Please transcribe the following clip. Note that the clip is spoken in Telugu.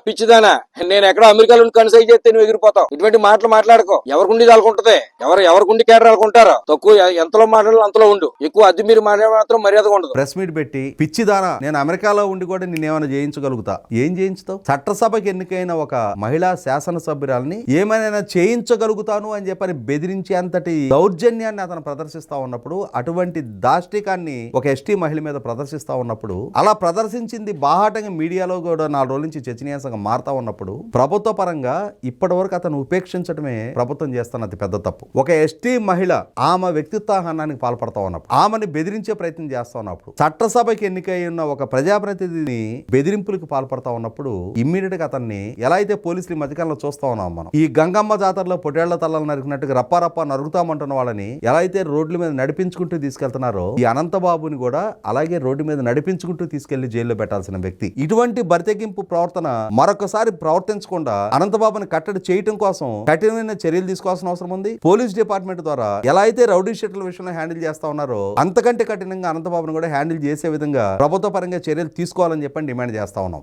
పిచ్చిదానా, నేను ఎక్కడ అమెరికాలో కన్సైజ్ చేస్తే నువ్వు ఎగిరిపోతావు. ఇటువంటి మాటలు మాట్లాడుకో. ఎవరికుండి వాళ్ళకుంటది, ఎవరికుండి కేటర్ అనుకుంటారో. తక్కువ ఎంతలో మాట్లాడాలి అంతలో ఉండు, ఎక్కువ అద్దె మీరు మాట్లాడే మాత్రం మర్యాదగా ఉండదు. ప్రెస్ మీట్ పెట్టి పిచ్చిదానా, నేను అమెరికాలో ఉండి కూడా నేనేమైనా చేయించగలుగుతా. ఏం చేయించుతావు? చట్టసభకి ఎన్నికైన ఒక మహిళా శాసనసభ్యురాలని ఏమైనా చేయించగలుగుతాను అని చెప్పని బెదిరించేంతటి దౌర్జన్యాన్ని అతను ప్రదర్శిస్తా ఉన్నప్పుడు, అటువంటి దాష్టికాన్ని ఒక ఎస్టీ మహిళ మీద ప్రదర్శిస్తా ఉన్నప్పుడు, అలా ప్రదర్శించింది బాహాటంగా మీడియాలో కూడా 4 రోజుల నుంచి చర్చనీయాంశంగా మారుతా ఉన్నప్పుడు, ప్రభుత్వ పరంగా ఇప్పటి వరకు అతను ఉపేక్షించడమే ప్రభుత్వం చేస్తున్న అతి పెద్ద తప్పు. ఒక ఎస్టీ మహిళ ఆమె వ్యక్తిత్వహానానికి పాల్పడతా ఉన్నప్పుడు, ఆమెను బెదిరించే ప్రయత్నం చేస్తా ఉన్నప్పుడు, చట్టసభకి ఎన్నికై ఉన్న ఒక ప్రజాప్రతినిధిని బెదిరింపులకు పాల్పడతా ఉన్నప్పుడు ఇమ్మీడియట్ గా అతన్ని ఎలా అయితే పోలీసులు ఈ మధ్యకాలంలో చూస్తా ఉన్నాం మనం, ఈ గంగమ్మ జాతరలో పొటేళ్ల తల్లలు నరికినట్టుగా రప్పారప్ప నరుగుతామంటున్న వాళ్ళని ఎలా అయితే రోడ్ల మీద నడిపించుకుంటూ తీసుకెళ్తున్నారో, ఈ అనంతబాబుని కూడా అలాగే రోడ్డు మీద నడిపించుకుంటూ తీసుకెళ్లి జైల్లో పెట్టాల్సిన వ్యక్తి. ఇటువంటి బరితెగింపు ప్రవర్తన మరొకసారి ప్రవర్తించకుండా అనంతబాబుని కట్టడి చేయడం కోసం కఠినమైన చర్యలు తీసుకోవాల్సిన అవసరం ఉంది. పోలీస్ డిపార్ట్మెంట్ ద్వారా ఎలా అయితే రౌడీ షీట్ల విషయంలో హ్యాండిల్ చేస్తా ఉన్నారో, అంతకంటే కఠినంగా అనంతబాబుని కూడా హ్యాండిల్ చేసే విధంగా ప్రభుత్వ పరంగా చర్యలు తీసుకోవాలని చెప్పని డిమాండ్ చేస్తా ఉన్నాం.